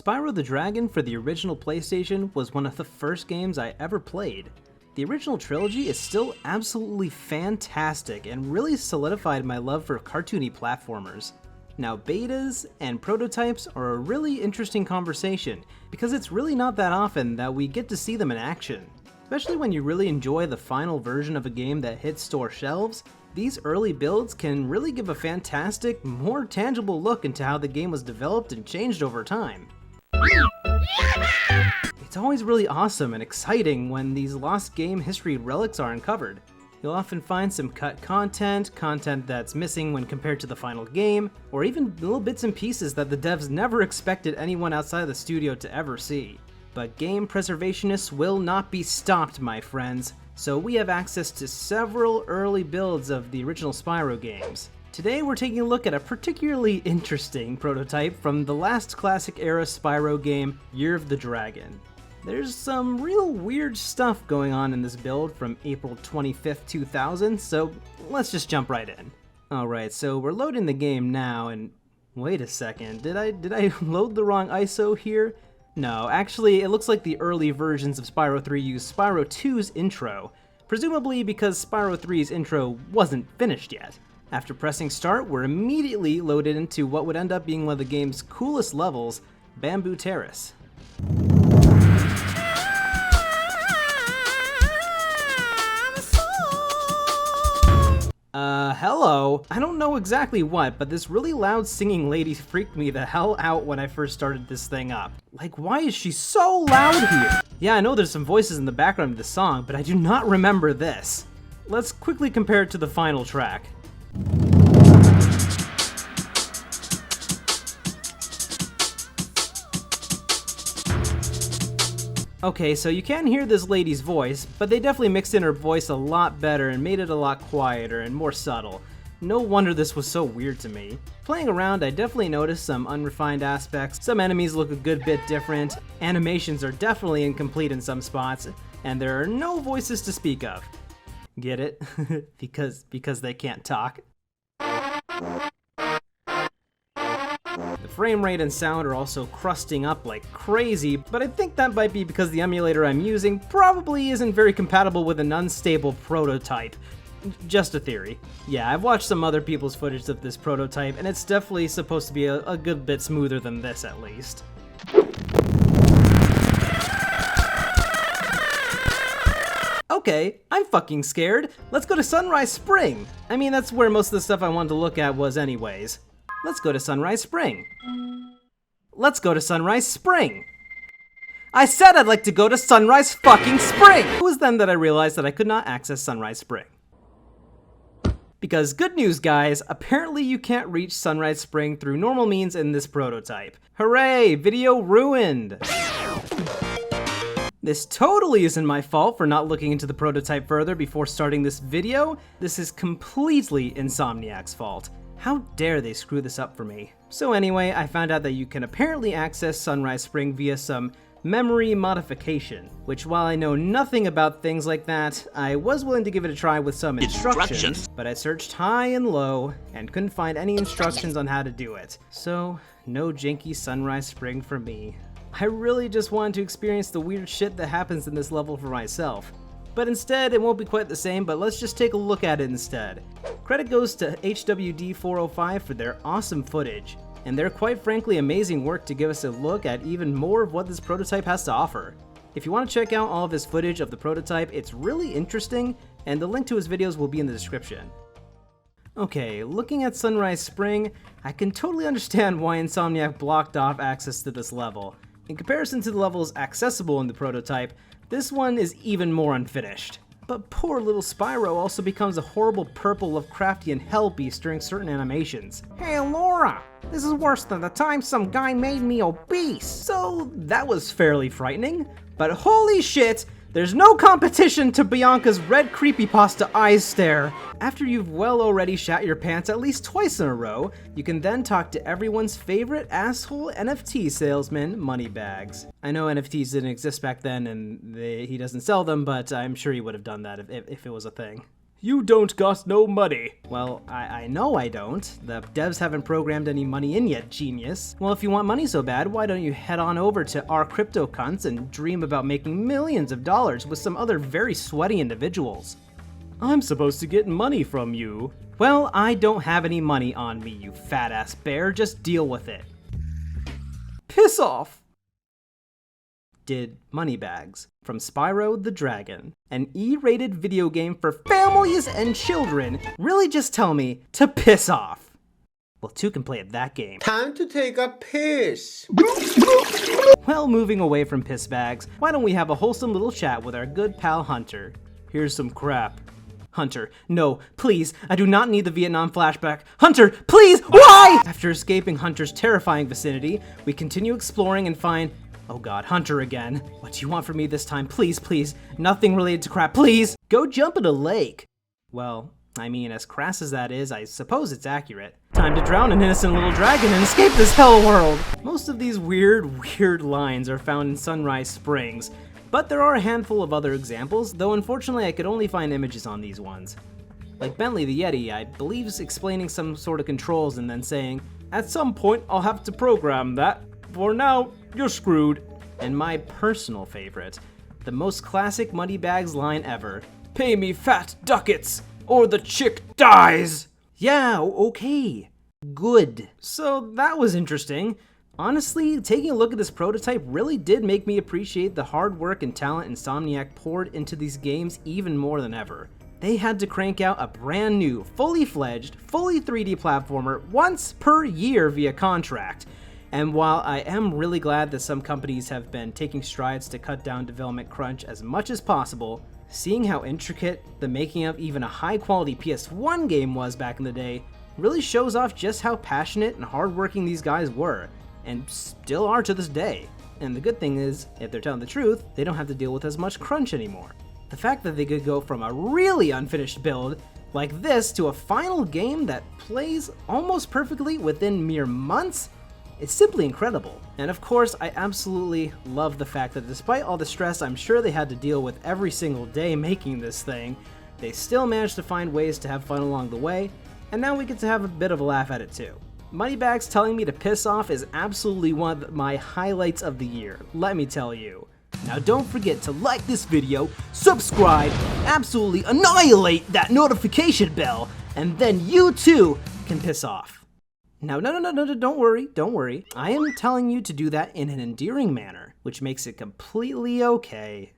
Spyro the Dragon for the original PlayStation was one of the first games I ever played. The original trilogy is still absolutely fantastic and really solidified my love for cartoony platformers. Now, betas and prototypes are a really interesting conversation because it's really not that often that we get to see them in action. Especially when you really enjoy the final version of a game that hits store shelves, these early builds can really give a fantastic, more tangible look into how the game was developed and changed over time. It's always really awesome and exciting when these lost game history relics are uncovered. You'll often find some cut content that's missing when compared to the final game, or even little bits and pieces that the devs never expected anyone outside of the studio to ever see. But game preservationists will not be stopped, my friends, so we have access to several early builds of the original Spyro games. Today we're taking a look at a particularly interesting prototype from the last classic era Spyro game, Year of the Dragon. There's some real weird stuff going on in this build from April 25th, 2000, so let's just jump right in. Alright, so we're loading the game now, and wait a second, did I load the wrong ISO here? No, actually it looks like the early versions of Spyro 3 used Spyro 2's intro, presumably because Spyro 3's intro wasn't finished yet. After pressing start, we're immediately loaded into what would end up being one of the game's coolest levels, Bamboo Terrace. Hello? I don't know exactly what, but this really loud singing lady freaked me the hell out when I first started this thing up. Like, why is she so loud here? Yeah, I know there's some voices in the background of the song, but I do not remember this. Let's quickly compare it to the final track. Okay, so you can hear this lady's voice, but they definitely mixed in her voice a lot better and made it a lot quieter and more subtle. No wonder this was so weird to me. Playing around, I definitely noticed some unrefined aspects, some enemies look a good bit different, animations are definitely incomplete in some spots, and there are no voices to speak of. Get it? because they can't talk. The frame rate and sound are also crusting up like crazy, but I think that might be because the emulator I'm using probably isn't very compatible with an unstable prototype. Just a theory. Yeah, I've watched some other people's footage of this prototype, and it's definitely supposed to be a good bit smoother than this at least. Okay, I'm fucking scared. Let's go to Sunrise Spring. I mean, that's where most of the stuff I wanted to look at was anyways. Let's go to Sunrise Spring. Let's go to Sunrise Spring. I said I'd like to go to Sunrise fucking Spring! It was then that I realized that I could not access Sunrise Spring. Because good news, guys, apparently you can't reach Sunrise Spring through normal means in this prototype. Hooray, video ruined! This totally isn't my fault for not looking into the prototype further before starting this video. This is completely Insomniac's fault. How dare they screw this up for me? So anyway, I found out that you can apparently access Sunrise Spring via some memory modification, which while I know nothing about things like that, I was willing to give it a try with some instructions, but I searched high and low and couldn't find any instructions on how to do it. So, no janky Sunrise Spring for me. I really just wanted to experience the weird shit that happens in this level for myself. But instead, it won't be quite the same, but let's just take a look at it instead. Credit goes to HWD 405 for their awesome footage, and their quite frankly amazing work to give us a look at even more of what this prototype has to offer. If you want to check out all of his footage of the prototype, it's really interesting, and the link to his videos will be in the description. Okay, looking at Sunrise Spring, I can totally understand why Insomniac blocked off access to this level. In comparison to the levels accessible in the prototype, this one is even more unfinished. But poor little Spyro also becomes a horrible purple Lovecraftian hell beast during certain animations. Hey Laura, this is worse than the time some guy made me obese. So that was fairly frightening, but holy shit, there's no competition to Bianca's red creepypasta eyes stare. After you've well already shat your pants at least twice in a row, you can then talk to everyone's favorite asshole NFT salesman, Moneybags. I know NFTs didn't exist back then and he doesn't sell them, but I'm sure he would have done that if it was a thing. You don't got no money. Well, I know I don't. The devs haven't programmed any money in yet, genius. Well, if you want money so bad, why don't you head on over to our crypto cunts and dream about making millions of dollars with some other very sweaty individuals? I'm supposed to get money from you. Well, I don't have any money on me, you fat-ass bear. Just deal with it. Piss off! Did Moneybags from Spyro the Dragon, an E-rated video game for families and children, really just tell me to piss off? Well, two can play at that game. Time to take a piss. Well, moving away from piss bags, why don't we have a wholesome little chat with our good pal Hunter? Here's some crap. Hunter, no, please, I do not need the Vietnam flashback. Hunter, please, why? After escaping Hunter's terrifying vicinity, we continue exploring and find, oh god, Hunter again. What do you want from me this time? Please, please, nothing related to crap, please. Go jump in a lake. Well, I mean, as crass as that is, I suppose it's accurate. Time to drown an innocent little dragon and escape this hell world. Most of these weird lines are found in Sunrise Springs, but there are a handful of other examples, though unfortunately I could only find images on these ones. Like Bentley the Yeti, I believe is explaining some sort of controls and then saying, at some point I'll have to program that. For now, you're screwed. And my personal favorite, the most classic Moneybags line ever, pay me fat ducats or the chick dies. Yeah, okay, good. So that was interesting. Honestly, taking a look at this prototype really did make me appreciate the hard work and talent Insomniac poured into these games even more than ever. They had to crank out a brand new, fully fledged, fully 3D platformer once per year via contract. And while I am really glad that some companies have been taking strides to cut down development crunch as much as possible, seeing how intricate the making of even a high-quality PS1 game was back in the day really shows off just how passionate and hardworking these guys were, and still are to this day. And the good thing is, if they're telling the truth, they don't have to deal with as much crunch anymore. The fact that they could go from a really unfinished build like this to a final game that plays almost perfectly within mere months, it's simply incredible. And of course, I absolutely love the fact that despite all the stress I'm sure they had to deal with every single day making this thing, they still managed to find ways to have fun along the way, and now we get to have a bit of a laugh at it too. Moneybags telling me to piss off is absolutely one of my highlights of the year, let me tell you. Now don't forget to like this video, subscribe, absolutely annihilate that notification bell, and then you too can piss off. Now, no, don't worry. I am telling you to do that in an endearing manner, which makes it completely okay.